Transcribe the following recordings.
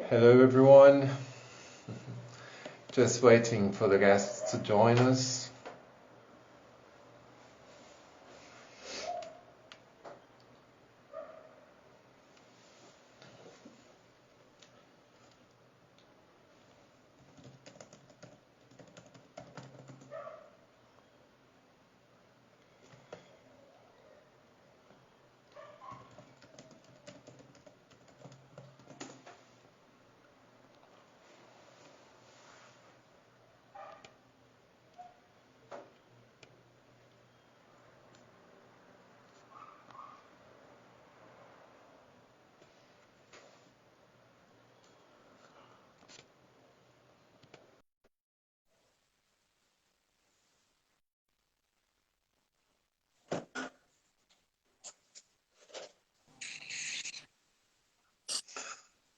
Hello everyone, just waiting for the guests to join us.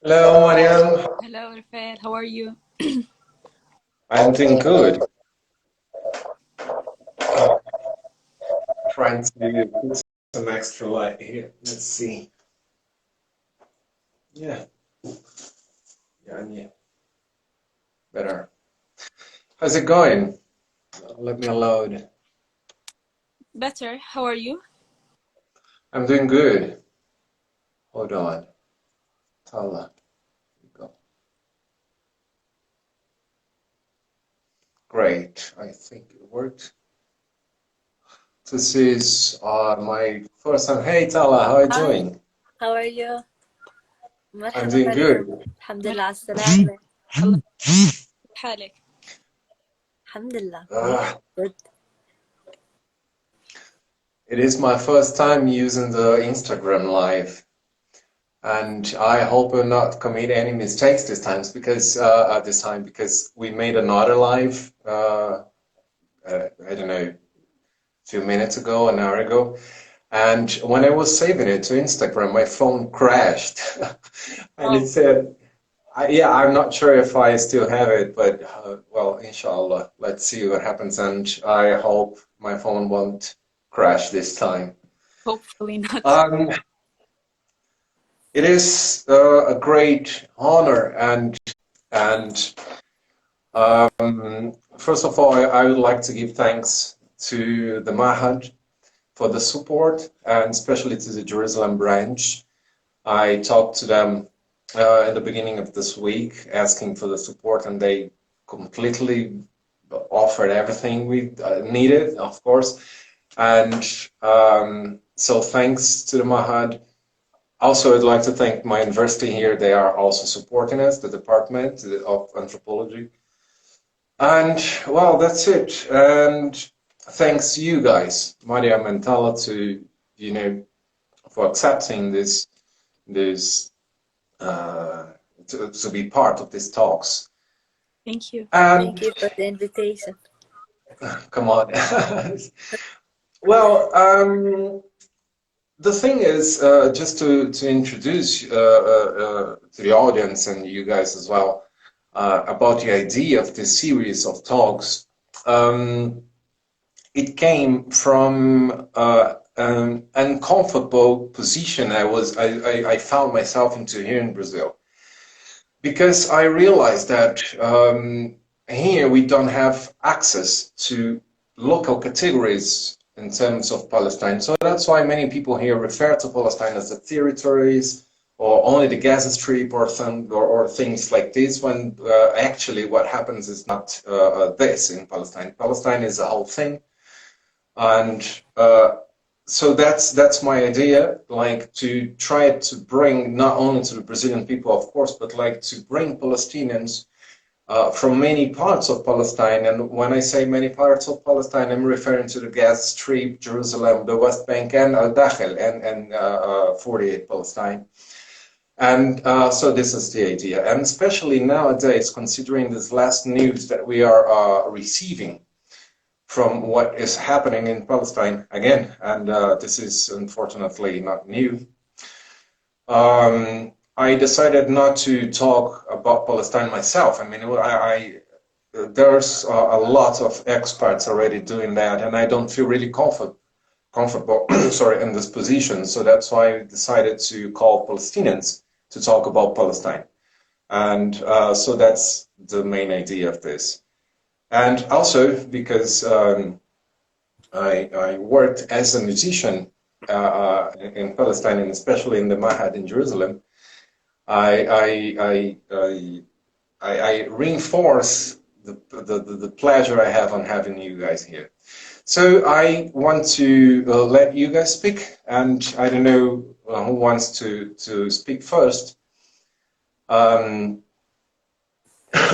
Hello, Mariam. Hello, Rafael. How are you? I'm doing good. Trying to put some extra light here. Let's see. Yeah, better. How's it going? Let me load. Better. How are you? I'm doing good. Hold on. Tala. Here we go. Great. I think it worked. This is my first time. Hey, Tala, how are you Hi, doing? how are you? I'm مرحبا doing good. مريم. الحمد لله على السلامة. حالك. الحمد لله. Good. It is my first time using the Instagram live, and I hope I'll not commit any mistakes this time because we made another live. I don't know, a few minutes ago, an hour ago, and when I was saving it to Instagram, my phone crashed, and it said, "Yeah, I'm not sure if I still have it, but well, inshallah, let's see what happens." And I hope my phone won't crash this time. Hopefully not. It is a great honor, and first of all, I would like to give thanks to the Mahad for the support, and especially to the Jerusalem branch. I talked to them in the beginning of this week, asking for the support, and they completely offered everything we needed, of course. And so thanks to the Mahad. Also, I'd like to thank my university here. They are also supporting us, the Department of Anthropology. And well, that's it. And thanks to you guys, Mariam and Tala, to for accepting to be part of these talks. Thank you. And Thank you for the invitation. come on. Well, the thing is, just to introduce to the audience and you guys as well about the idea of this series of talks. It came from an uncomfortable position I found myself into here in Brazil, because I realized that here we don't have access to local categories in terms of Palestine. So that's why many people here refer to Palestine as the territories or only the Gaza Strip or things like this, when actually what happens is not this in Palestine. Palestine is a whole thing. And so that's my idea, like to try to bring not only to the Brazilian people, of course, but like to bring Palestinians from many parts of Palestine. And when I say many parts of Palestine, I'm referring to the Gaza Strip, Jerusalem, the West Bank, and Al-Dakhel, and 48 Palestine. And so this is the idea. And especially nowadays, considering this last news that we are receiving from what is happening in Palestine again, and this is unfortunately not new. I decided not to talk about Palestine myself. I mean, there's a lot of experts already doing that, and I don't feel really comfortable sorry, in this position. So that's why I decided to call Palestinians to talk about Palestine. And so that's the main idea of this. And also because I worked as a musician in Palestine, and especially in the Mahad in Jerusalem, I reinforce the pleasure I have on having you guys here. So I want to let you guys speak, and I don't know who wants to speak first.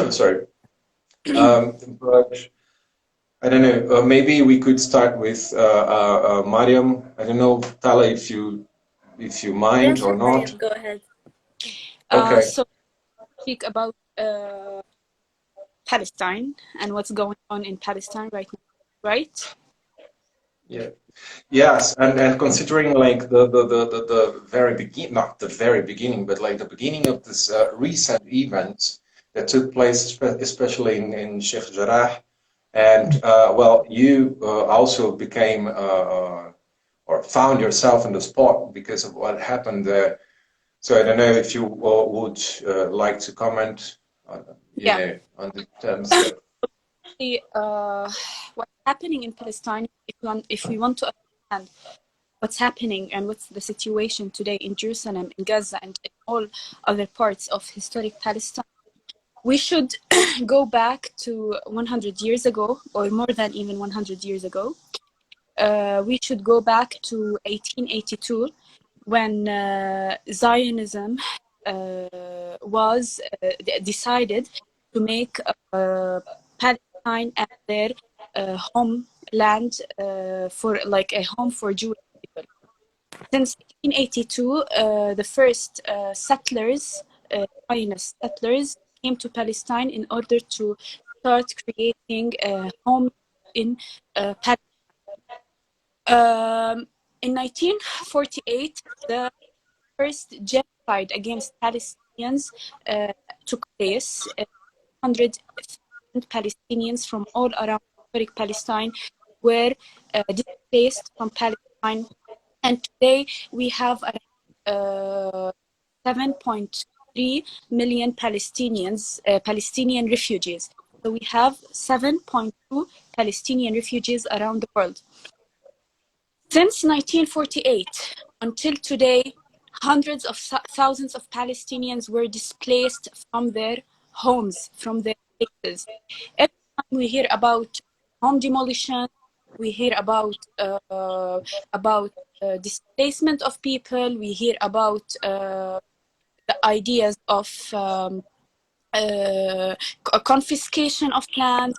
Sorry, but I don't know. Maybe we could start with Mariam. I don't know, Tala, if you mind Yes, or not. Mariam, go ahead. Okay. So speak about Palestine and what's going on in Palestine right now, right? Yeah. Yes, and considering like the very begin, not the very beginning, but like the beginning of this recent event that took place, especially in Sheikh Jarah, and well, you also became or found yourself in the spot because of what happened there. So I don't know if you would like to comment, Yeah. on the terms that. What's happening in Palestine, if we want to understand what's happening and what's the situation today in Jerusalem, in Gaza, and in all other parts of historic Palestine, we should go back to 100 years ago, or more than even 100 years ago. We should go back to 1882, when Zionism was decided to make Palestine as their homeland, for like a home for Jewish people. Since 1882, the first settlers, Zionist settlers, came to Palestine in order to start creating a home in Palestine. In 1948, the first genocide against Palestinians took place. 100,000 Palestinians from all around historic Palestine were displaced from Palestine, and today we have around 7.3 million Palestinians, Palestinian refugees. So we have 7.2 Palestinian refugees around the world. Since 1948 until today, hundreds of thousands of Palestinians were displaced from their homes, from their places. Every time we hear about home demolition, we hear about displacement of people, we hear about the ideas of confiscation of land.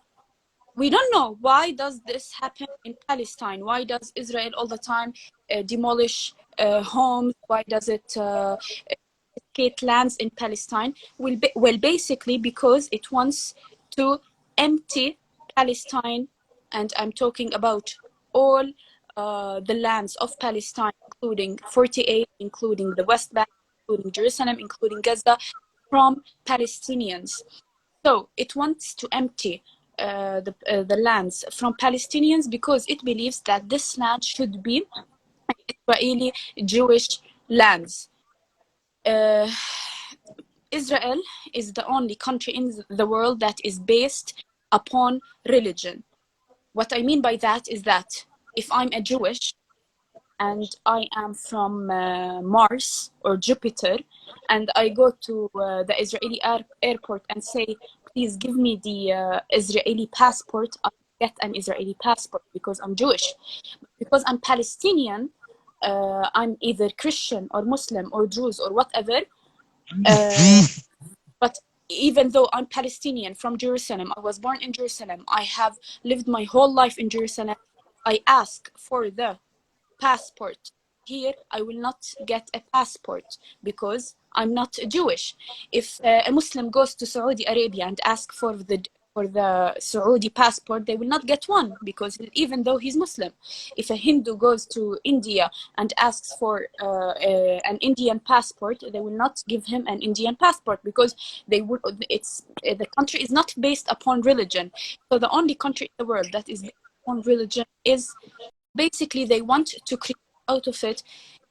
We don't know why does this happen in Palestine. Why does Israel all the time demolish homes? Why does it vacate lands in Palestine? Well, basically because it wants to empty Palestine, and I'm talking about all the lands of Palestine, including 48, including the West Bank, including Jerusalem, including Gaza, from Palestinians. So it wants to empty the lands from Palestinians because it believes that this land should be Israeli Jewish lands. Israel is the only country in the world that is based upon religion. What I mean by that is that if I'm a Jewish and I am from Mars or Jupiter, and I go to the Israeli airport and say, please give me the Israeli passport, I'll get an Israeli passport because I'm Jewish. Because I'm Palestinian, I'm either Christian or Muslim or Druze or whatever. But even though I'm Palestinian from Jerusalem, I was born in Jerusalem, I have lived my whole life in Jerusalem, I ask for the passport. Here, I will not get a passport because I'm not Jewish. If a Muslim goes to Saudi Arabia and asks for the for the Saudi passport, they will not get one, because even though he's Muslim, if a Hindu goes to India and asks for an Indian passport, they will not give him an Indian passport, because they would. The country is not based upon religion. So the only country in the world that is based on religion is basically, they want to create out of it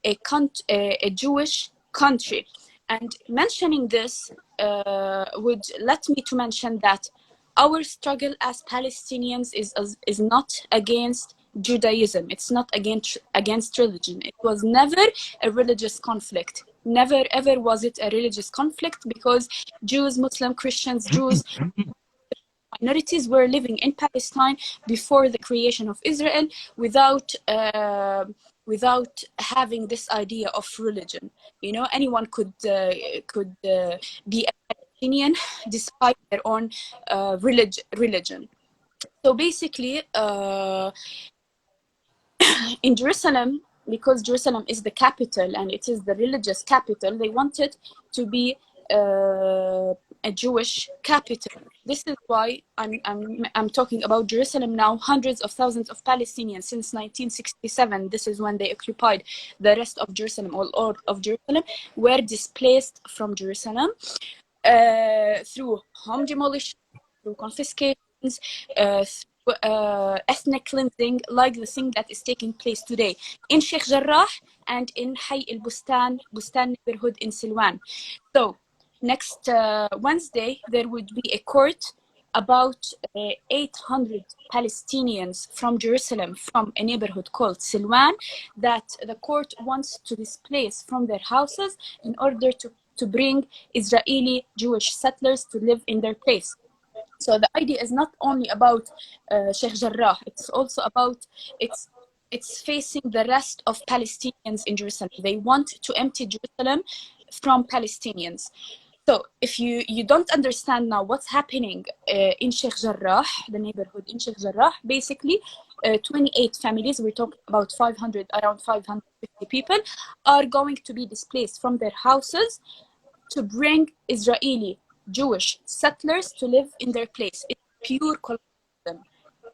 a Jewish country. And mentioning this would let me to mention that our struggle as Palestinians is not against Judaism. It's not against religion. It was never a religious conflict. Never ever was it a religious conflict, because Jews, Muslim, Christians, Jews, minorities were living in Palestine before the creation of Israel without having this idea of religion. You know, anyone could be a Palestinian despite their own religion. So basically, in Jerusalem, because Jerusalem is the capital and it is the religious capital, they wanted to be a Jewish capital. This is why I'm talking about Jerusalem now. Hundreds of thousands of Palestinians since 1967, this is when they occupied the rest of Jerusalem, all of Jerusalem, were displaced from Jerusalem through home demolition, through confiscations, through ethnic cleansing, like the thing that is taking place today in Sheikh Jarrah and in Hay al-Bustan neighborhood in Silwan. So next Wednesday, there would be a court about 800 Palestinians from Jerusalem, from a neighborhood called Silwan, that the court wants to displace from their houses in order to bring Israeli Jewish settlers to live in their place. So the idea is not only about Sheikh Jarrah, it's also about, it's facing the rest of Palestinians in Jerusalem. They want to empty Jerusalem from Palestinians. So if you don't understand now what's happening in Sheikh Jarrah, the neighborhood in Sheikh Jarrah, basically 28 families, we're talking about around 550 people, are going to be displaced from their houses to bring Israeli Jewish settlers to live in their place. It's pure colonialism,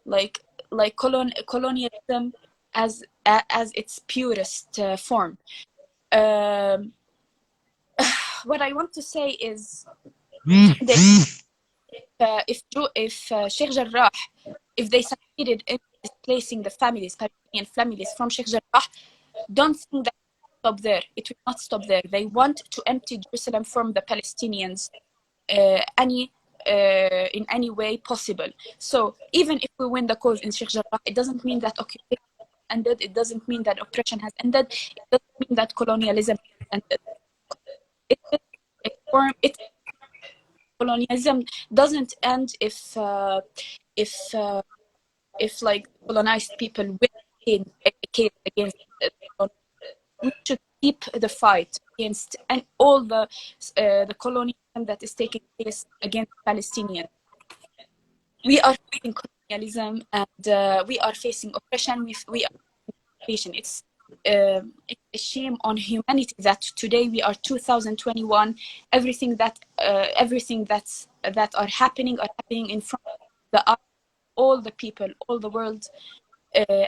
like colonialism as its purest form. What I want to say is that if Sheikh Jarrah, if they succeeded in displacing the Palestinian families from Sheikh Jarrah, don't think that it will stop there. It will not stop there. They want to empty Jerusalem from the Palestinians in any way possible. So even if we win the cause in Sheikh Jarrah, it doesn't mean that occupation ended. It doesn't mean that oppression has ended. It doesn't mean that colonialism has ended. Colonialism doesn't end if like colonized people win a case against it. We should keep the fight against and all the colonialism that is taking place against Palestinians. We are facing colonialism and we are facing oppression. We are facing it's a shame on humanity that today we are 2021. Everything that are happening in front of the eyes of all the people, all the world,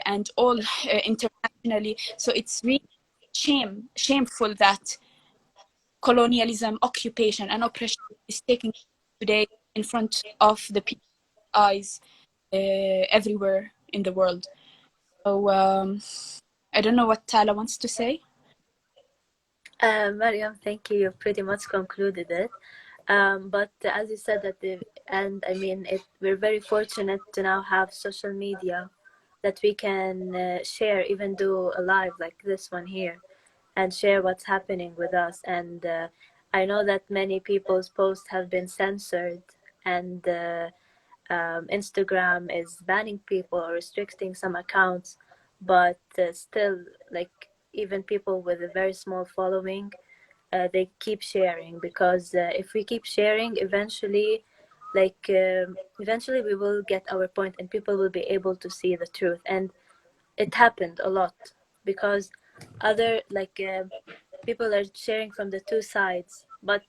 and all internationally. So it's really shameful that colonialism, occupation, and oppression is taking today in front of the people's eyes everywhere in the world. So I don't know what Tala wants to say. Mariam, thank you. You pretty much concluded it. But as you said at the end, I mean, we're very fortunate to now have social media that we can share, even do a live like this one here, and share what's happening with us. And I know that many people's posts have been censored, and Instagram is banning people or restricting some accounts, but still, like, even people with a very small following, they keep sharing, because if we keep sharing, eventually we will get our point and people will be able to see the truth. And it happened a lot, because other people are sharing from the two sides, but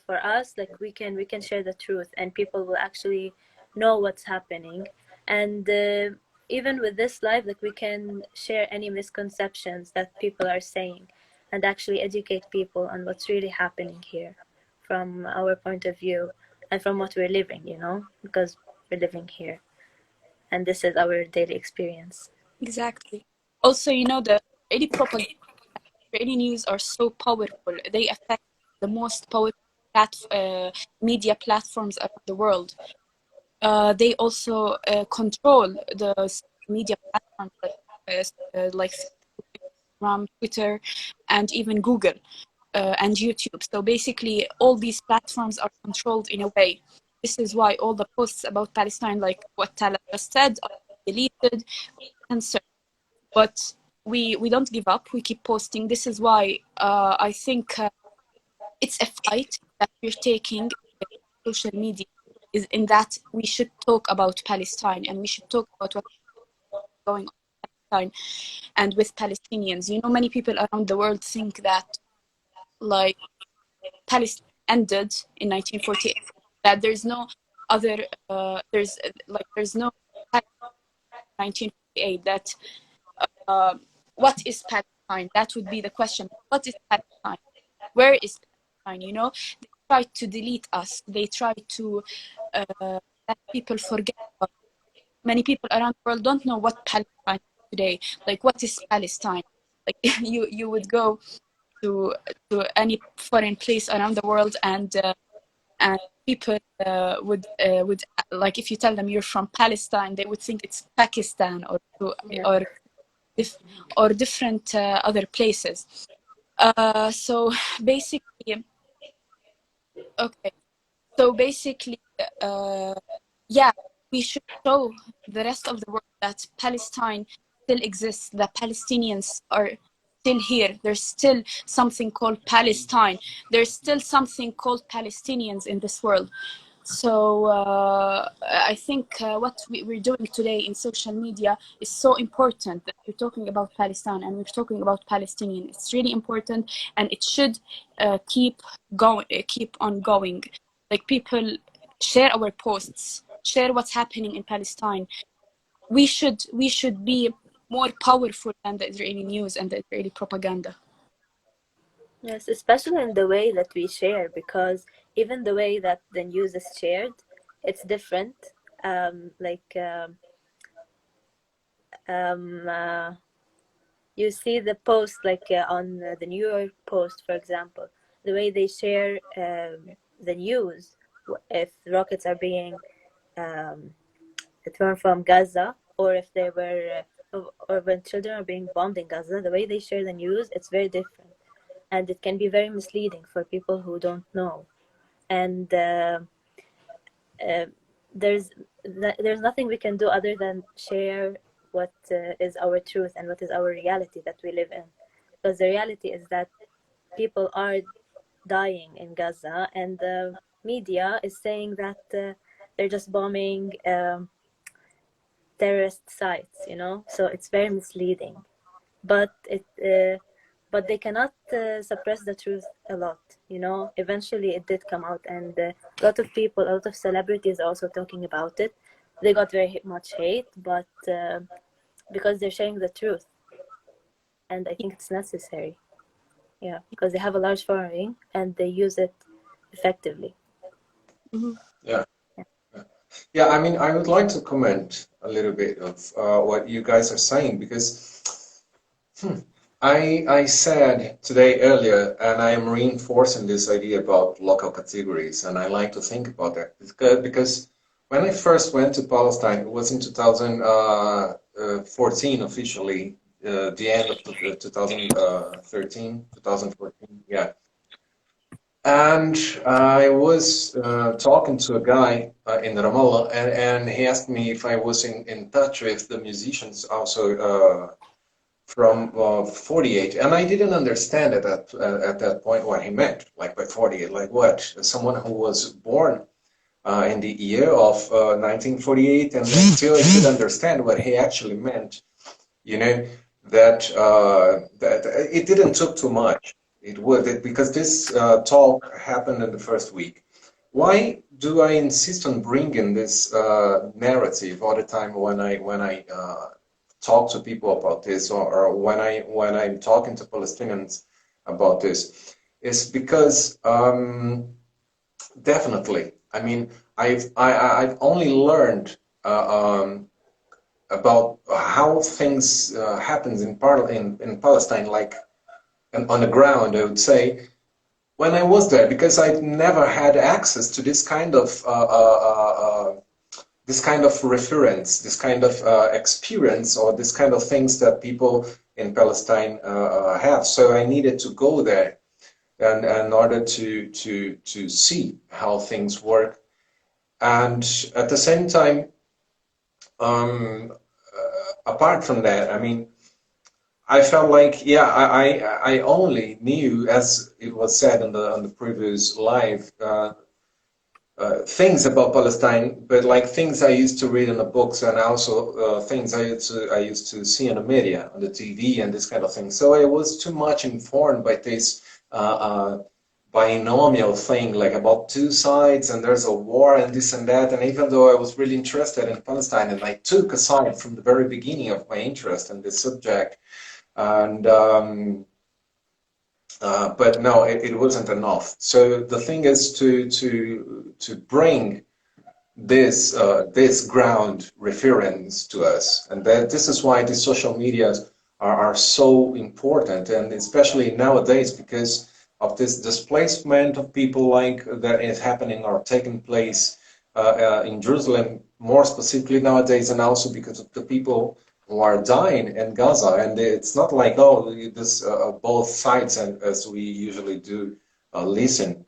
for us, like, we can share the truth and people will actually know what's happening. And even with this live, like, we can share any misconceptions that people are saying and actually educate people on what's really happening here from our point of view and from what we're living, you know, because we're living here and this is our daily experience. Exactly. Also, you know, the Israeli propaganda, Israeli news are so powerful. They affect the most powerful media platforms around the world. They also control the media platforms like Instagram, Twitter, and even Google and YouTube. So basically, all these platforms are controlled in a way. This is why all the posts about Palestine, like what Tala just said, are deleted, censored. But we don't give up. We keep posting. This is why I think it's a fight that we're taking in social media. Is in that we should talk about Palestine and we should talk about what's going on in Palestine and with Palestinians. You know, many people around the world think that like Palestine ended in 1948. That there's no other. There's no 1948. That what is Palestine? That would be the question. What is Palestine? Where is Palestine? You know, they try to delete us. They try to let people forget. Many people around the world don't know what Palestine is today. Like, what is Palestine? Like, you would go to any foreign place around the world, and people would like, if you tell them you're from Palestine, they would think it's Pakistan or or different other places. So basically, okay. So basically, yeah, we should show the rest of the world that Palestine still exists, that Palestinians are still here. There's still something called Palestine. There's still something called Palestinians in this world. So I think what we're doing today in social media is so important, that we're talking about Palestine and we're talking about Palestinian. It's really important, and it should keep on going. Like, people share our posts, share what's happening in Palestine. We should be more powerful than the Israeli news and the Israeli propaganda. Yes, especially in the way that we share, because even the way that the news is shared, it's different. Like you see the post, like on the New York Post, for example, the way they share the news, if rockets are being thrown from Gaza, or if they were, or when children are being bombed in Gaza, the way they share the news, it's very different. And it can be very misleading for people who don't know. And there's nothing we can do other than share what is our truth and what is our reality that we live in. Because the reality is that people are dying in Gaza, and the media is saying that they're just bombing terrorist sites, you know. So it's very misleading. But they cannot suppress the truth a lot, you know. Eventually it did come out, and a lot of people, a lot of celebrities are also talking about it. They got very much hate, but because they're sharing the truth, and I think it's necessary. Yeah, because they have a large following and they use it effectively. Mm-hmm. Yeah, I mean, I would like to comment a little bit of what you guys are saying, because I said today earlier, and I am reinforcing this idea about local categories, and I like to think about that because when I first went to Palestine, it was in 2014 officially, the end of 2013, 2014, yeah. And I was talking to a guy in Ramallah, and he asked me if I was in touch with the musicians also from 48, and I didn't understand at that point what he meant, like by 48, like what? Someone who was born in the year of 1948, and until I could understand what he actually meant, you know, that it didn't took too much. It would, because this talk happened in the first week. why do I insist on bringing this narrative all the time when I talk to people about this, or when I'm talking to Palestinians about this? Is because definitely, I mean, I've only learned about how things happens in Palestine, like on the ground, I would say, when I was there, because I've never had access to this kind of reference, this kind of experience, or this kind of things that people in Palestine have. So I needed to go there, and in order to see how things work, and at the same time, apart from that, I mean, I felt like, yeah, I only knew, as it was said on the previous live, things about Palestine, but like things I used to read in the books, and also things I used to see in the media, on the TV, and this kind of thing. So I was too much informed by this binomial thing, like about two sides, and there's a war, and this and that. And even though I was really interested in Palestine, and I took a side from the very beginning of my interest in this subject, and but no, it wasn't enough. So the thing is to bring this this ground reference to us, and that this is why the social medias are so important, and especially nowadays because of this displacement of people like that is happening or taking place in Jerusalem, more specifically nowadays, and also because of the people who are dying in Gaza. And it's not like, oh, this both sides, and as we usually do listen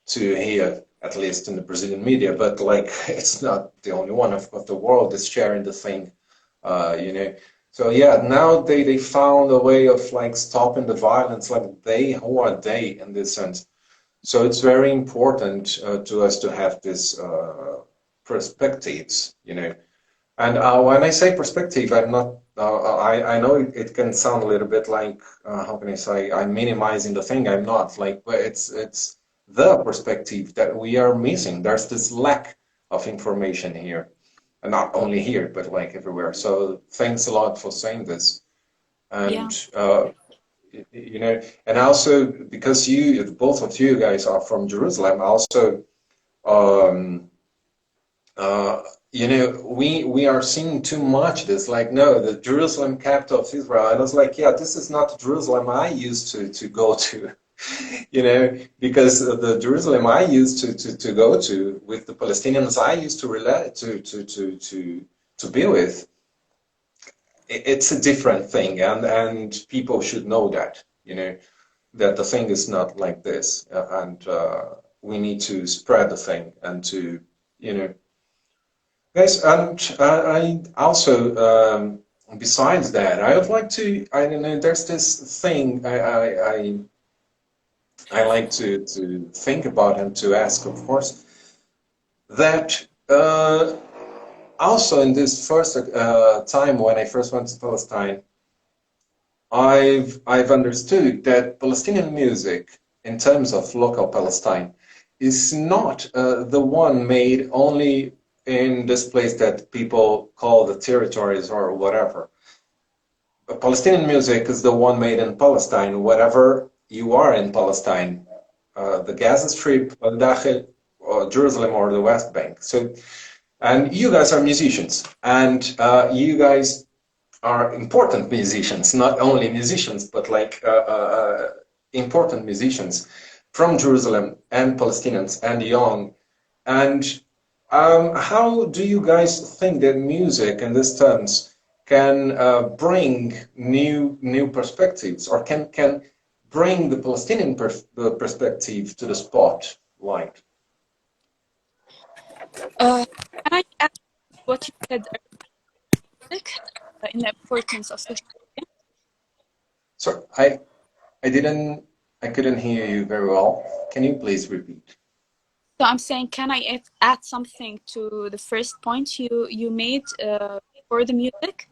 to here, at least in the Brazilian media, but like it's not the only one. Of course, the world is sharing the thing, you know. So yeah, now they found a way of like stopping the violence, like who are they in this sense. So it's very important to us to have this perspectives, you know. And when I say perspective, I'm not. I know it can sound a little bit like how can I say, I'm minimizing the thing. I'm not, like, but it's the perspective that we are missing. There's this lack of information here, and not only here, but like everywhere. So thanks a lot for saying this. And Yeah. you know, and also because both of you guys are from Jerusalem, also. Um, you know, we are seeing too much this, like, no, the Jerusalem, capital of Israel. And I was like, yeah, this is not the Jerusalem I used to go to, you know, because the Jerusalem I used to go to with the Palestinians I used to relate to be with, it's a different thing, and people should know that, you know, that the thing is not like this, and we need to spread the thing and to, you know. Yes, and I also, besides that, I would like to, I don't know, there's this thing I like to think about and to ask, of course, that also in this first time when I first went to Palestine, I've understood that Palestinian music, in terms of local Palestine, is not the one made only in this place that people call the territories or whatever. But Palestinian music is the one made in Palestine, wherever you are in Palestine, the Gaza Strip, Al-Dakhil, or Jerusalem, or the West Bank. So, and you guys are musicians, and you guys are important musicians, not only musicians, but like important musicians from Jerusalem and Palestinians and young. And how do you guys think that music in these terms can bring new perspectives, or can bring the Palestinian perspective to the spotlight? Can I add what you said earlier in the importance of social media? Sorry, I couldn't hear you very well. Can you please repeat? So I'm saying, can I add something to the first point you made for the music?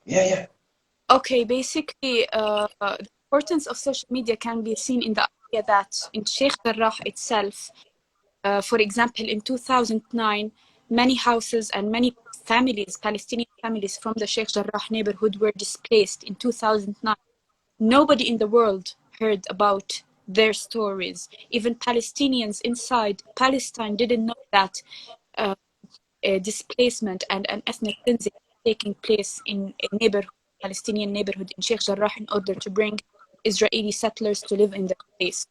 Yeah. Okay, basically, the importance of social media can be seen in the idea that in Sheikh Jarah itself, For example, in 2009, many houses and many families, Palestinian families from the Sheikh Jarrah neighborhood were displaced in 2009. Nobody in the world heard about their stories. Even Palestinians inside Palestine didn't know that displacement and an ethnic cleansing taking place in a neighborhood, Palestinian neighborhood in Sheikh Jarrah, in order to bring Israeli settlers to live in the place.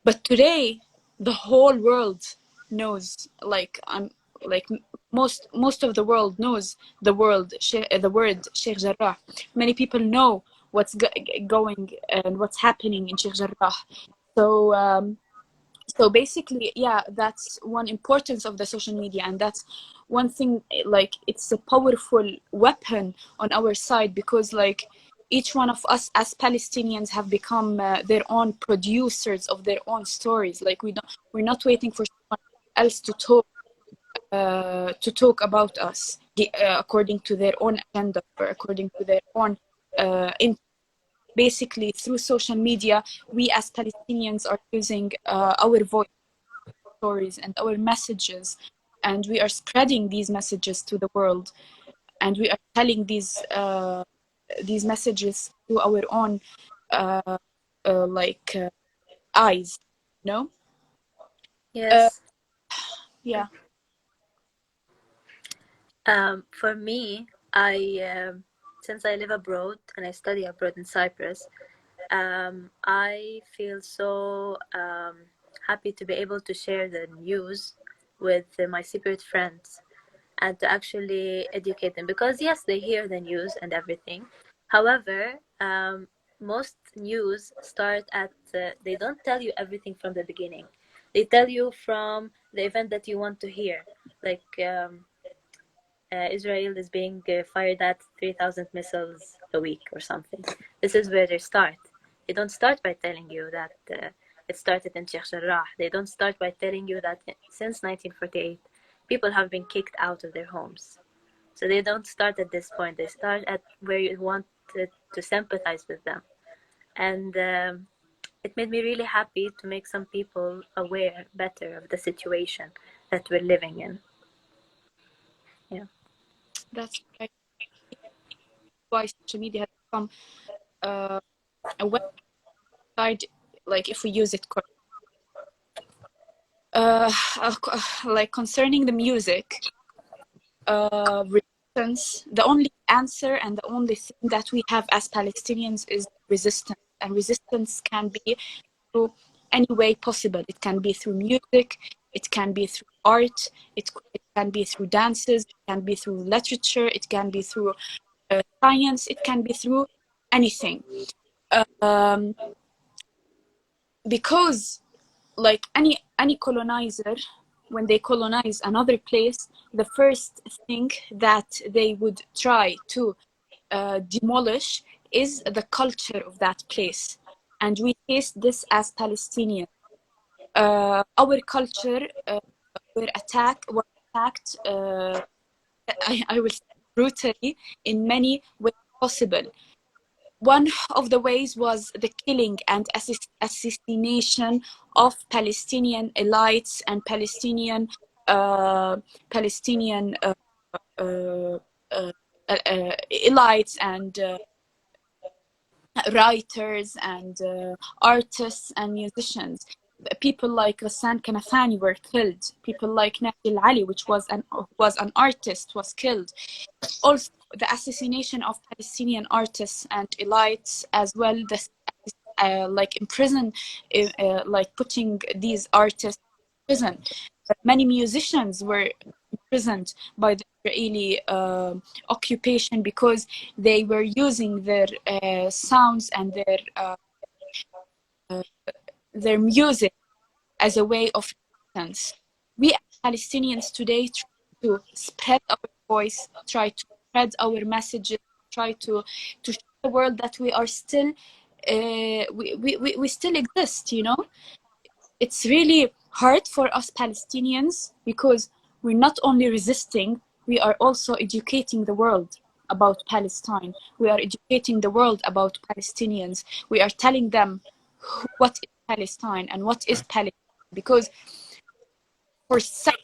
But today, the whole world knows, most of the world knows the word Sheikh Jarrah. Many people know what's going and what's happening in Sheikh Jarrah. So basically, yeah, that's one importance of the social media, and that's one thing, like, it's a powerful weapon on our side, because like each one of us as Palestinians have become their own producers of their own stories. Like we're not waiting for someone else to talk about us according to their own agenda or according to their own basically through social media, we as Palestinians are using our voice, stories, and our messages, and we are spreading these messages to the world, and we are telling these messages through our own eyes, you know? Yes. Yeah. For me, since I live abroad and I study abroad in Cyprus, I feel so happy to be able to share the news with my Cypriot friends and to actually educate them, because yes, they hear the news and everything. However, most news start at they don't tell you everything from the beginning. They tell you from the event that you want to hear, like Israel is being fired at 3,000 missiles a week or something. This is where they start. They don't start by telling you that it started in Sheikh Jarrah. They don't start by telling you that since 1948, people have been kicked out of their homes. So they don't start at this point. They start at where you want to sympathize with them. And it made me really happy to make some people aware better of the situation that we're living in. Yeah. That's right. Why social media has become a website, like if we use it correctly. Like concerning the music, resistance, the only answer and the only thing that we have as Palestinians is resistance. And resistance can be through any way possible. It can be through music, it can be through art, it can be through dances, it can be through literature, it can be through science, it can be through anything. Because like any colonizer, when they colonize another place, the first thing that they would try to demolish is the culture of that place, and we face this as Palestinians. Our culture was attacked I will say brutally in many ways possible. One of the ways was the killing and assassination of Palestinian elites and Palestinian elites and writers and artists and musicians. People like Ghassan Kanafani were killed. People like Nabil Ali, which was an artist, was killed. Also, the assassination of Palestinian artists and elites as well. Like in prison, like putting these artists in prison. Many musicians were imprisoned by the Israeli occupation because they were using their sounds and their music as a way of resistance. We as Palestinians today try to spread our voice, try to spread our messages, try to show the world that we are still we still exist, you know. It's really hard for us Palestinians because we're not only resisting, we are also educating the world about Palestine. We are educating the world about Palestinians. We are telling them what is Palestine and what is Palestine. Because for 70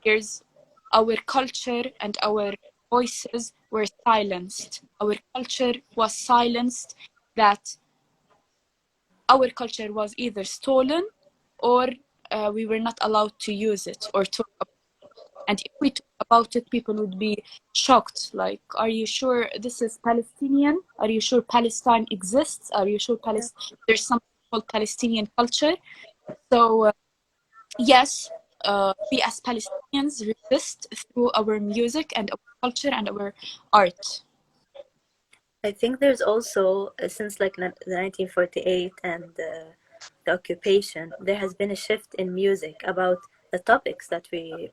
years, our culture and our voices were silenced. Our culture was silenced, that our culture was either stolen or we were not allowed to use it or talk about it. And if we talk about it, people would be shocked. Like, are you sure this is Palestinian? Are you sure Palestine exists? Are you sure there's something called Palestinian culture? So yes, we as Palestinians resist through our music and our culture and our art. I think there's also, since like the 1948 and the occupation, there has been a shift in music about the topics that we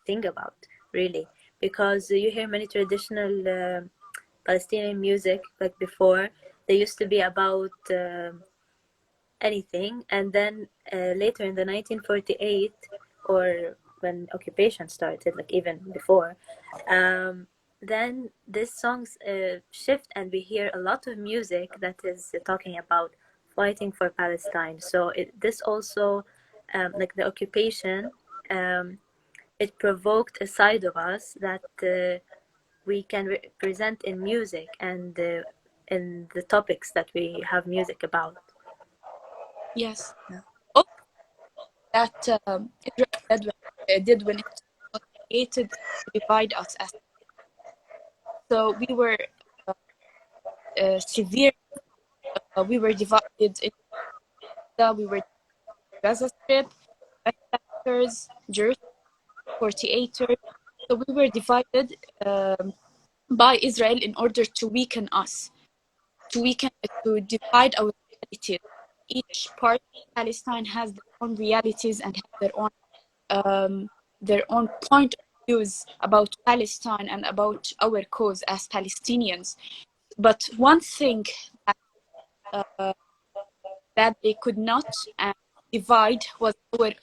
think about, really, because you hear many traditional Palestinian music like before. They used to be about anything, and then later in the 1948, or when occupation started, like even before, then these songs shift, and we hear a lot of music that is talking about fighting for Palestine. So this also, like the occupation, it provoked a side of us that we can present in music and in the topics that we have music about. Yes. Yeah. Oh, that Edward did when it was created to divide us as. So we were severe. We were divided in we were Gaza Strip, West Bankers, Jerusalem, 48ers. So we were divided by Israel in order to weaken us, to divide our realities. Each part of Palestine has their own realities and have their own point of views about Palestine and about our cause as Palestinians. But one thing that they could not divide was our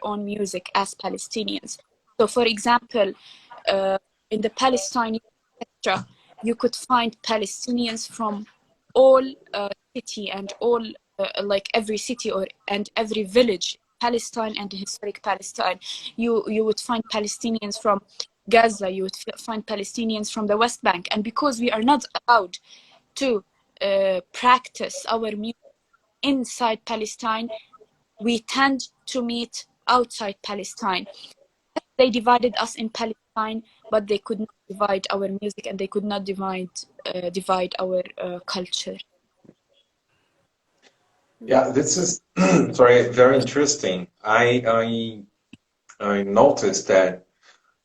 own music as Palestinians. So, for example, in the Palestinian orchestra, you could find Palestinians from all city and all like every city and every village, Palestine and historic Palestine. You would find Palestinians from Gaza. You would find Palestinians from the West Bank, and because we are not allowed to practice our music inside Palestine, we tend to meet outside Palestine. They divided us in Palestine, but they could not divide our music and they could not divide our culture. Yeah, this is sorry, very interesting. I noticed that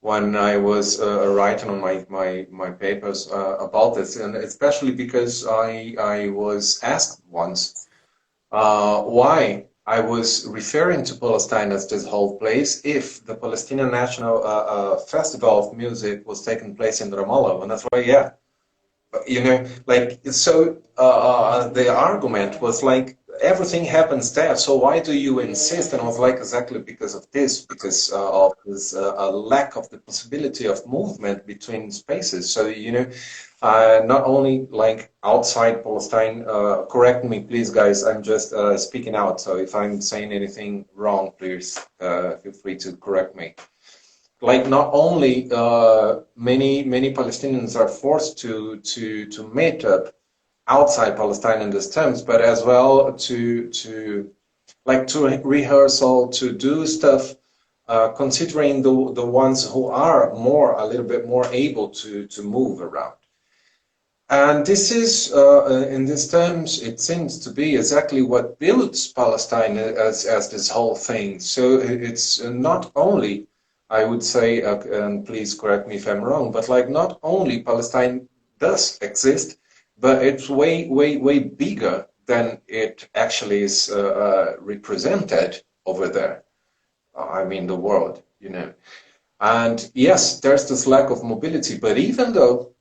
when I was writing on my papers about this, and especially because I was asked once why I was referring to Palestine as this whole place if the Palestinian National Festival of Music was taking place in Ramallah, and that's why, yeah, you know, like, so the argument was like, everything happens there, so why do you insist? And I was like, exactly because of this, because of this lack of the possibility of movement between spaces. So, you know, not only like outside Palestine, correct me please guys, I'm just speaking out, so if I'm saying anything wrong, please feel free to correct me. Like, not only many Palestinians are forced to meet up outside Palestine in these terms, but as well to rehearsal, to do stuff, considering the ones who are a little bit more able to move around. And this is, in these terms, it seems to be exactly what builds Palestine as this whole thing. So it's not only, I would say, and please correct me if I'm wrong, but like, not only Palestine does exist, but it's way bigger than it actually is represented over there. I mean, the world, you know. And yes, there's this lack of mobility, but even though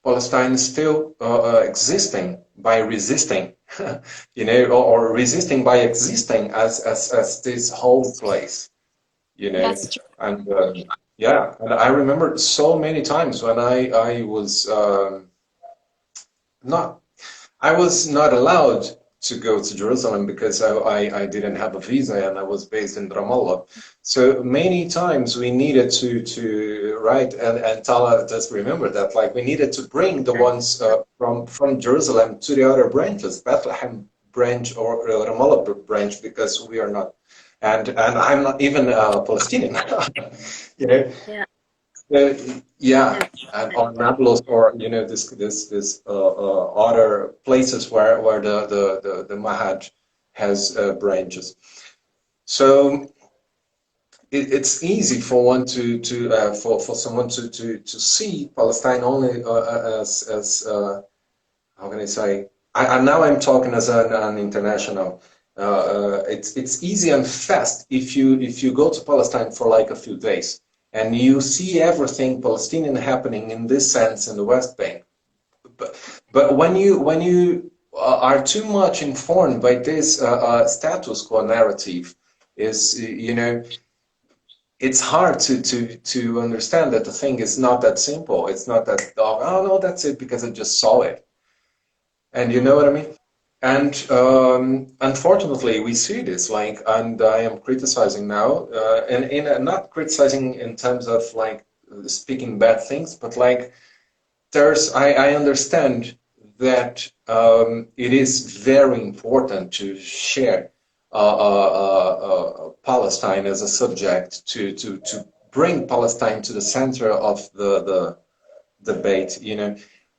Palestine is still existing by resisting, you know, or resisting by existing as this whole place, you know. That's true. And yeah, and I remember so many times when I was not allowed to go to Jerusalem because I didn't have a visa and I was based in Ramallah. So many times we needed to write, and Tala just remember that, like we needed to bring the ones from Jerusalem to the other branches, Bethlehem branch or Ramallah branch, because we are not, and I'm not even Palestinian, you know. Yeah. Yeah, and on Nablus, or you know, this other places where the Mahaj has branches. So it's easy for one for someone to see Palestine only as how can I say? Now I'm talking as an international. It's easy and fast if you go to Palestine for like a few days and you see everything Palestinian happening in this sense in the West Bank. But when you are too much informed by this status quo narrative, is you know, it's hard to understand that the thing is not that simple. It's not that, oh no, that's it because I just saw it. And you know what I mean? And unfortunately, we see this, like, and I am criticizing now, and not criticizing in terms of like speaking bad things, but like I understand that it is very important to share Palestine as a subject, to bring Palestine to the center of the debate, you know.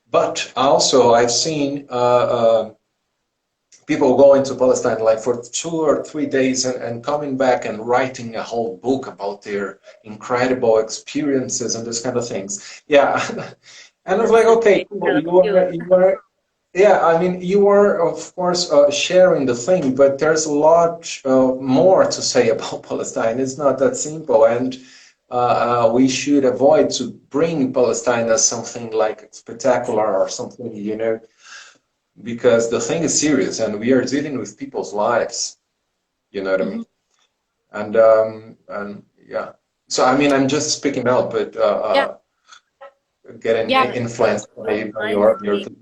But also, I've seen people going to Palestine like for 2 or 3 days and coming back and writing a whole book about their incredible experiences and this kind of things. Yeah, and I was like, okay, cool. You are, yeah. I mean, you are of course sharing the thing, but there's a lot more to say about Palestine. It's not that simple, and we should avoid to bring Palestine as something like spectacular or something, you know, because the thing is serious and we are dealing with people's lives, you know what I mean? And yeah, so I mean, I'm just speaking out, but Yeah, getting yeah, influenced by your position.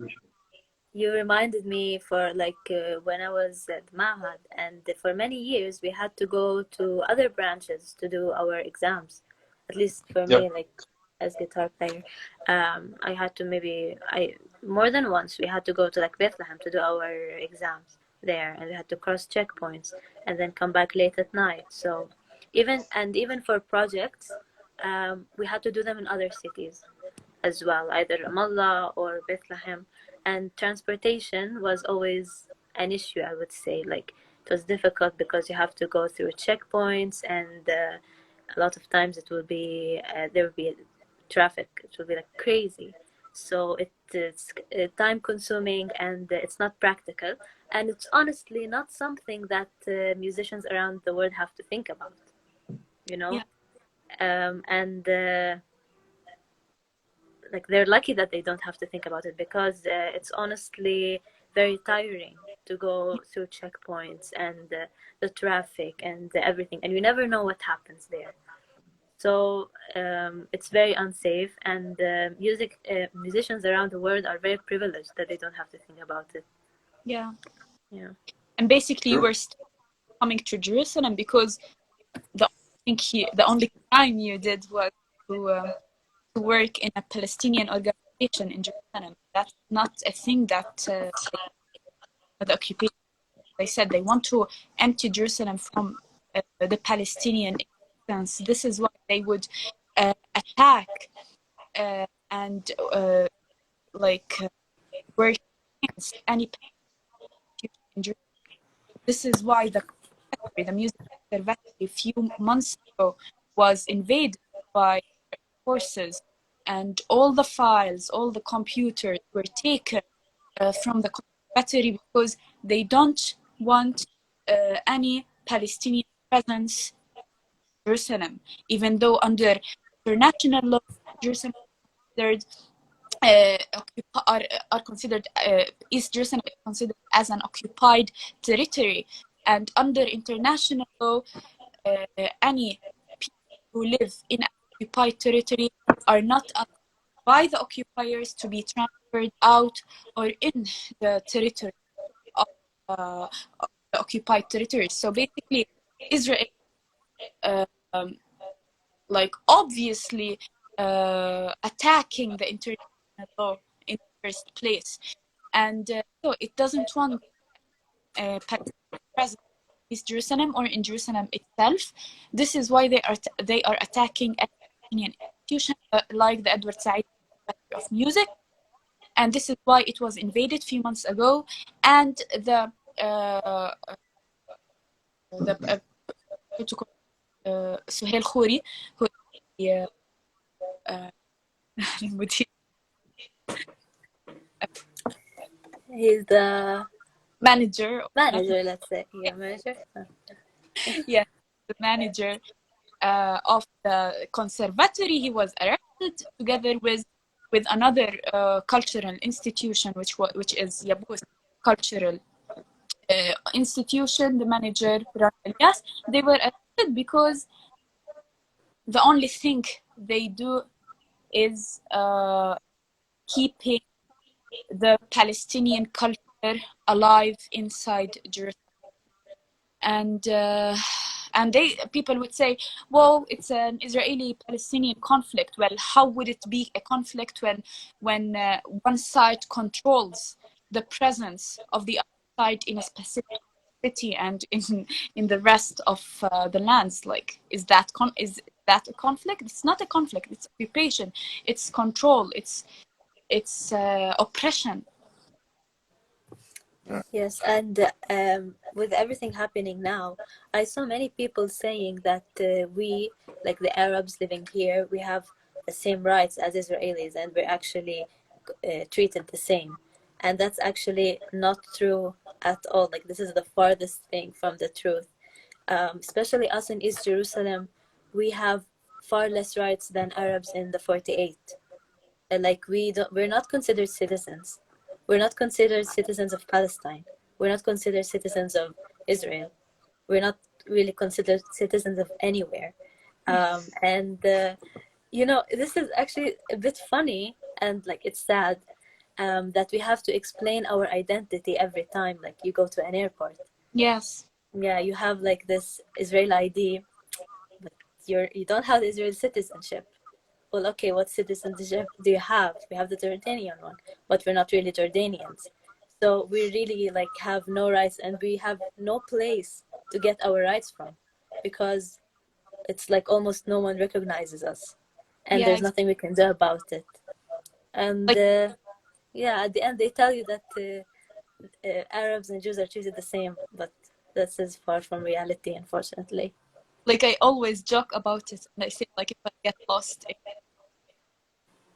You reminded me for like when I was at Mahad, and for many years we had to go to other branches to do our exams. At least for Yep. me, like as guitar player, I had to more than once we had to go to like Bethlehem to do our exams there, and we had to cross checkpoints and then come back late at night. So even for projects, we had to do them in other cities as well, either Ramallah or Bethlehem. And transportation was always an issue, I would say. Like it was difficult because you have to go through checkpoints, and a lot of times it will be there will be traffic. It will be like crazy. So it's time consuming, and it's not practical. And it's honestly not something that musicians around the world have to think about, you know? yeah, And like they're lucky that they don't have to think about it, because it's honestly very tiring to go through checkpoints and the traffic and everything, and you never know what happens there. So it's very unsafe, and musicians around the world are very privileged that they don't have to think about it. yeah. Yeah. And basically, you Sure. were still coming to Jerusalem because the only crime you did was to work in a Palestinian organization in Jerusalem. That's not a thing that the occupation. They said they want to empty Jerusalem from the Palestinian existence. This is why they would attack and work against any Palestinian in Jerusalem. This is why the music conservatory a few months ago was invaded by forces, and all the files, all the computers were taken from the conservatory because they don't want any Palestinian presence in Jerusalem, even though under international law, Jerusalem is considered East Jerusalem is considered as an occupied territory, and under international law, any people who live in an occupied territory are not allowed by the occupiers to be transferred out or in the territory of the occupied territories. So basically, Israel, like obviously attacking the international law in the first place, and so it doesn't want Palestine present in East Jerusalem or in Jerusalem itself. This is why they are attacking Palestinian institutions like the Edward Said Conservatory of Music, and this is why it was invaded a few months ago. And the سهيل خوري هو المدير. He's the manager, let's say. Yeah, manager. Yeah, the manager of the conservatory. He was arrested together with another cultural institution, which is Yabus Cultural Institution. The manager, yes, they were arrested because the only thing they do is keeping the Palestinian culture alive inside Jerusalem. And people would say, well, it's an Israeli-Palestinian conflict. Well, how would it be a conflict when one side controls the presence of the other side in a specific city and in the rest of the lands? Like, is that a conflict? It's not a conflict. It's occupation. It's control. It's oppression. Yes, and with everything happening now, I saw many people saying that we, like the Arabs living here, we have the same rights as Israelis, and we're actually treated the same. And that's actually not true at all. Like, this is the farthest thing from the truth. Especially us in East Jerusalem, we have far less rights than Arabs in the 48. Like, we're not considered citizens. We're not considered citizens of Palestine. We're not considered citizens of Israel. We're not really considered citizens of anywhere. You know, this is actually a bit funny, and like, it's sad that we have to explain our identity every time, like, you go to an airport. Yes. Yeah, you have like this Israeli ID, but you don't have the Israeli citizenship. Well, okay, what citizenship do you have? We have the Jordanian one, but we're not really Jordanians. So we really like have no rights, and we have no place to get our rights from, because it's like almost no one recognizes us, and there's nothing we can do about it. And yeah, at the end they tell you that Arabs and Jews are treated the same, but this is far from reality, unfortunately. Like, I always joke about it, and I say, like, if I get lost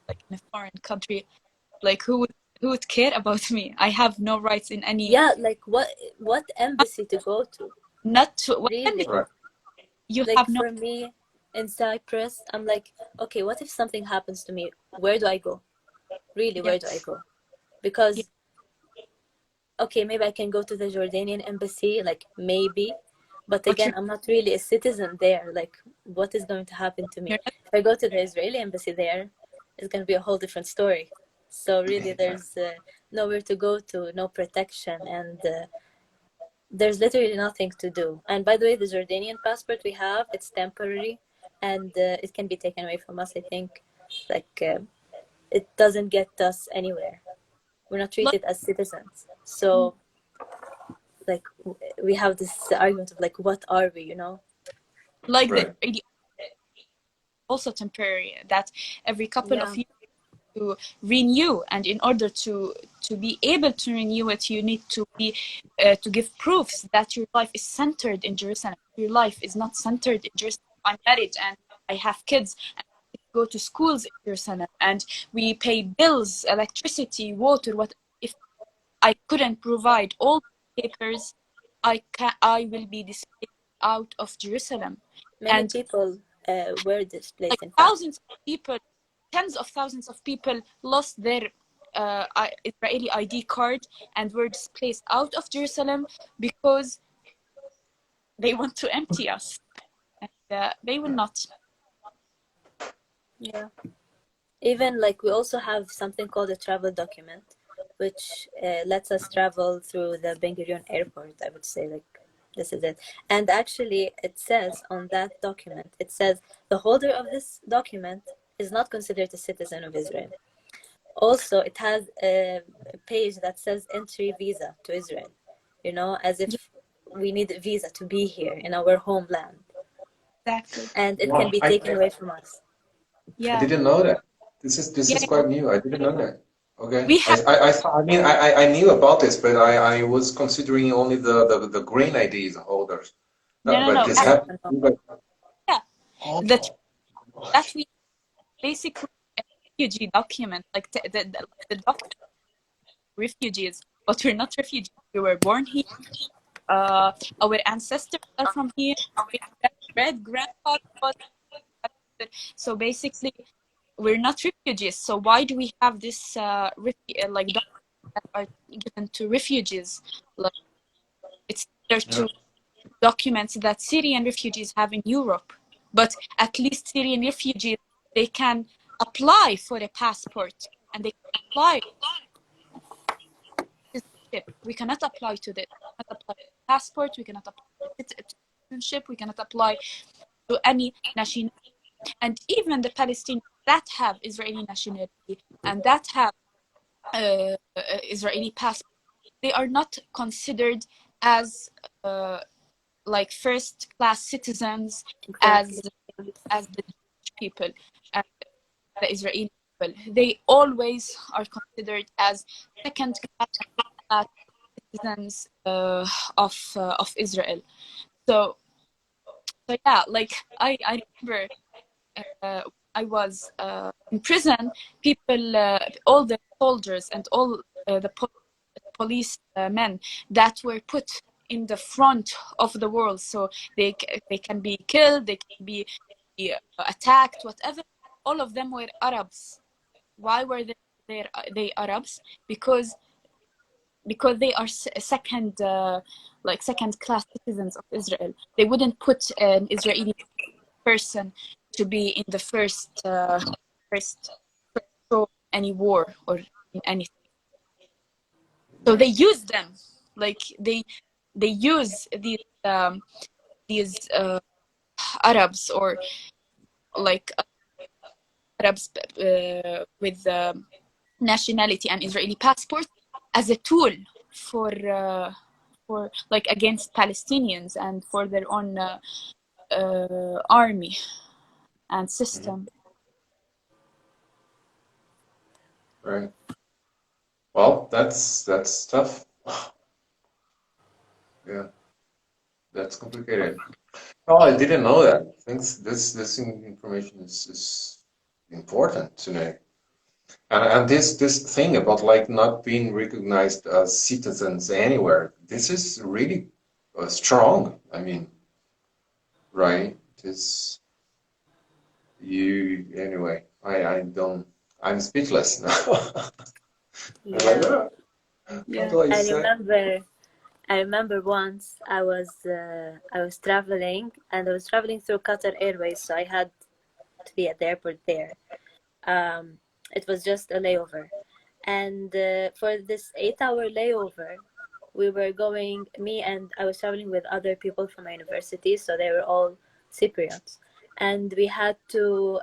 in a foreign country, like, who would care about me? I have no rights in any. Yeah, like what embassy to go to? Not to really. You like, have no. For me in Cyprus, I'm like, okay, what if something happens to me? Where do I go? Really, where do I go? Because okay, maybe I can go to the Jordanian embassy, like, maybe, but again, I'm not really a citizen there. Like, what is going to happen to me? If I go to the Israeli embassy there, it's going to be a whole different story. So really, there's nowhere to go to, no protection, and there's literally nothing to do. And by the way, the Jordanian passport we have, it's temporary, and it can be taken away from us, I think. Like, it doesn't get us anywhere. We're not treated as citizens. So, like, we have this argument of, like, what are we, you know? Like, the also temporary, that every couple of years to renew, and in order to be able to renew it, you need to be to give proofs that your life is centered in Jerusalem. Your life is not centered in Jerusalem. I'm married and I have kids, and I go to schools in Jerusalem, and we pay bills, electricity, water. What if I couldn't provide all the papers? I will be displaced out of Jerusalem. Many people were displaced. Like, in fact, thousands of people, tens of thousands of people lost their Israeli ID card and were displaced out of Jerusalem because they want to empty us. And they will not. Yeah. Even like, we also have something called a travel document, which lets us travel through the Ben Gurion airport. I would say, like, this is it. And actually, it says on that document, it says the holder of this document is not considered a citizen of Israel. Also, it has a page that says entry visa to Israel, you know, as if we need a visa to be here in our homeland. Exactly. And it Wow, can be taken away from us. I Yeah. didn't know that. This is Yeah. quite new. I didn't know that. Okay. We have, I mean, I knew about this, but I was considering only the green IDs holders. no, But no. this happened. Yeah. Oh, That we basically a refugee document, like the document refugees, but we're not refugees. We were born here. Our ancestors are from here. Great grandfather was. So basically, we're not refugees. So why do we have this like documents that are given to refugees? Like, it's similar to documents that Syrian refugees have in Europe. But at least Syrian refugees, they can apply for a passport and they can apply citizenship. We cannot apply to this. We cannot apply to passport. We cannot apply to citizenship. We cannot apply to any nationality. And even the Palestinians that have Israeli nationality and that have Israeli passport, they are not considered as like first-class citizens, Exactly. as the Jewish people, as the Israeli people. They always are considered as second-class citizens of Israel. So yeah, like I remember I was in prison. People, all the soldiers and all the police men that were put in the front of the world, so they can be killed, they can be attacked, whatever. All of them were Arabs. Why were they Arabs? Because they are second class citizens of Israel. They wouldn't put an Israeli person to be in the first show any war or in anything. So they use them, like they use these Arabs, or like Arabs with nationality and Israeli passport, as a tool for like against Palestinians and for their own army and system. right. Well, that's tough. Yeah, that's complicated. Oh, I didn't know that. Thanks. This information is important to know. And this thing about like not being recognized as citizens anywhere, this is really strong. I mean, right? This you anyway. I don't. I'm speechless now. I'm like, Yeah. "Ah, what do I say?" I remember once I was traveling, and I was traveling through Qatar Airways, so I had to be at the airport there. It was just a layover, and for this 8-hour layover, we were going. I was traveling with other people from my university, so they were all Cypriots, and we had to.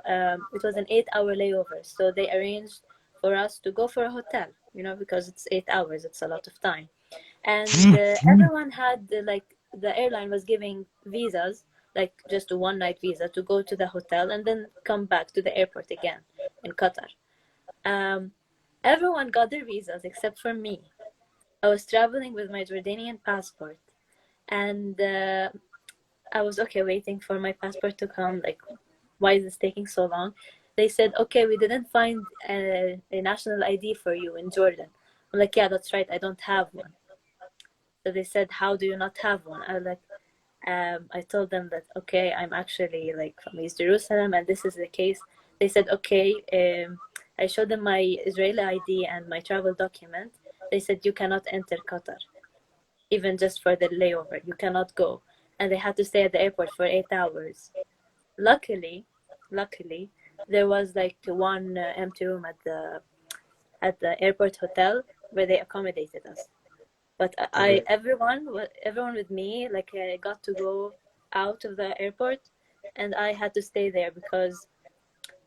It was an 8-hour layover, so they arranged for us to go for a hotel. You know, because it's 8 hours, it's a lot of time. And everyone had like the airline was giving visas, like just a one-night visa to go to the hotel and then come back to the airport again in Qatar. Everyone got their visas except for me. I was traveling with my Jordanian passport, and I was waiting for my passport to come. Like, why is this taking so long? They said, okay, we didn't find a national ID for you in Jordan. I'm like, yeah, that's right, I don't have one. So they said, how do you not have one? I was like, I told them that, okay, I'm actually like from East Jerusalem and this is the case. They said, okay. I showed them my Israeli ID and my travel document. They said, you cannot enter Qatar, even just for the layover. You cannot go. And they had to stay at the airport for 8 hours. Luckily, there was like one empty room at the airport hotel. where they accommodated us. But everyone with me, like, got to go out of the airport, and I had to stay there because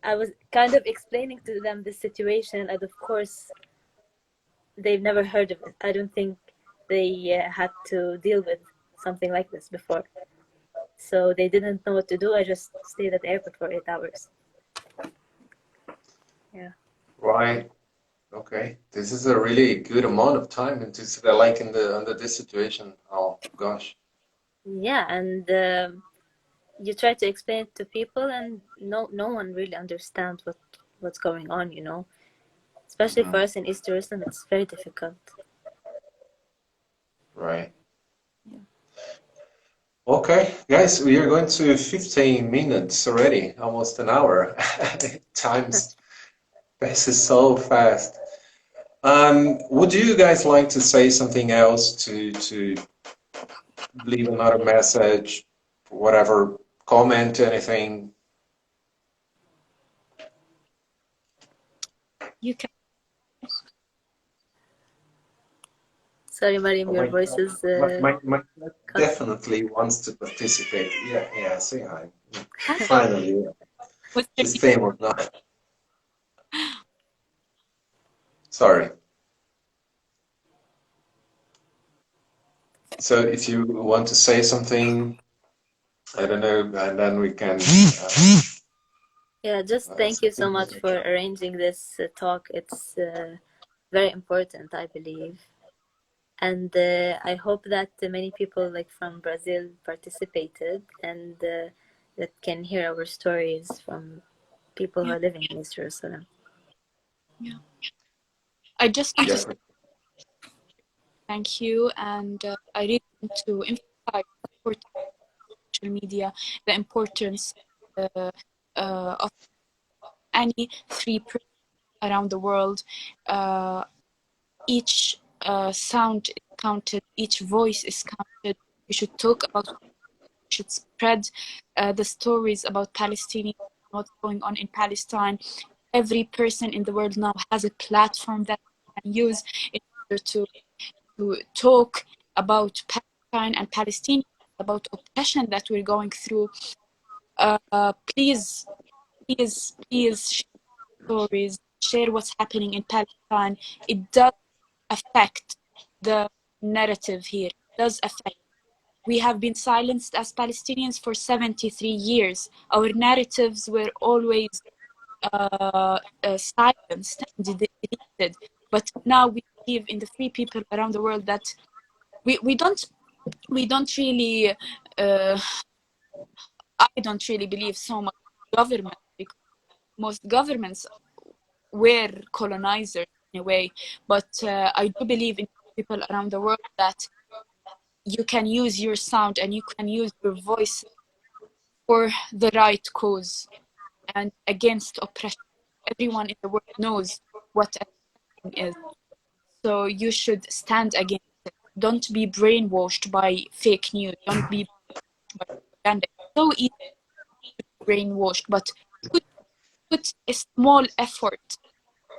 I was kind of explaining to them the situation, and of course, they've never heard of it. I don't think they had to deal with something like this before. So they didn't know what to do. I just stayed at the airport for 8 hours. Yeah. Right. Okay. This is a really good amount of time into like under this situation. Oh gosh. Yeah, and you try to explain it to people, and no one really understands what's going on, you know. Especially for us in East Jerusalem, it's very difficult. Right. Yeah. Okay, guys, we are going to 15 minutes already, almost an hour. Time passes so fast. Would you guys like to say something else to leave another message, whatever, comment, anything? You can. Sorry, Mariam, your voice is... My definitely wants to participate. Yeah, say hi. Finally, the same or not. Sorry. So if you want to say something, I don't know, and then we can... yeah, just thank you so much for arranging this talk. It's very important, I believe. And I hope that many people like from Brazil participated, and that can hear our stories from people who are living in East Jerusalem. Yeah. I just want to say thank you, and I really want to emphasize social media, the importance of any free person around the world. Each sound is counted, each voice is counted. We should talk about, we should spread the stories about Palestinians, what's going on in Palestine. Every person in the world now has a platform that they can use in order to talk about Palestine and Palestinians, about oppression that we're going through. Please share stories, share what's happening in Palestine. It does affect the narrative here. It does affect. We have been silenced as Palestinians for 73 years. Our narratives were always silenced and deleted. But now we believe in the free people around the world that we don't really I don't really believe so much in government, because most governments were colonizers in a way, but I do believe in people around the world that you can use your sound and you can use your voice for the right cause and against oppression. Everyone in the world knows what oppression is, so you should stand against it. Don't be brainwashed by fake news. Don't be brainwashed by propaganda. It's so easy to be brainwashed, but put a small effort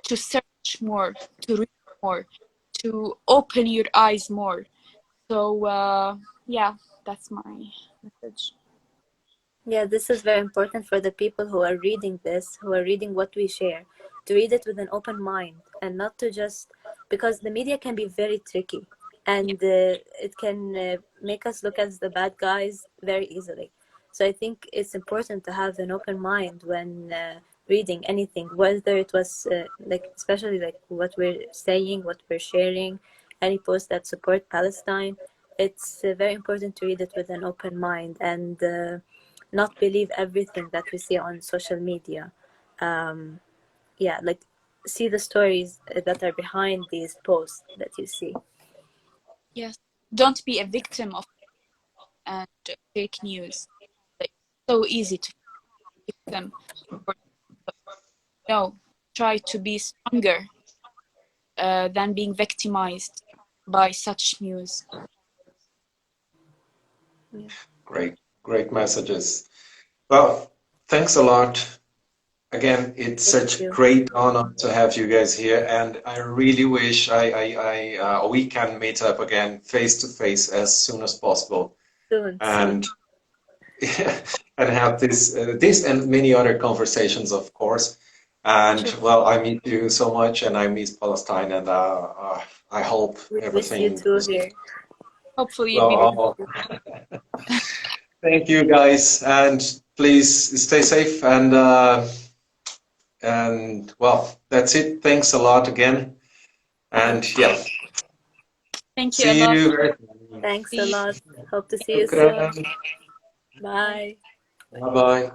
to search more, to read more, to open your eyes more. So yeah, that's my message. Yeah, this is very important for the people who are reading this, who are reading what we share, to read it with an open mind and not to just, because the media can be very tricky, and it can make us look as the bad guys very easily. So I think it's important to have an open mind when reading anything, whether it was like, especially like what we're saying, what we're sharing, any post that support Palestine. It's very important to read it with an open mind and not believe everything that we see on social media. Yeah, like see the stories that are behind these posts that you see. Yes, don't be a victim of and fake news. Like, so easy to be a victim. No, try to be stronger than being victimized by such news. Great messages. Well, thanks a lot again, it's Thank such you. great honor to have you guys here, and I really wish we can meet up again face to face as soon as possible, Soon. and and have this and many other conversations, of course. And Sure. well, I miss you so much, and I miss Palestine, and I hope We miss you everything too is here. Hopefully we will. well. Thank you, guys, and please stay safe. And well, that's it. Thanks a lot again, and yeah, Thank you a see lot. you very soon. Thanks See a you. lot. Hope to see you soon. Shukran. Bye. Bye bye.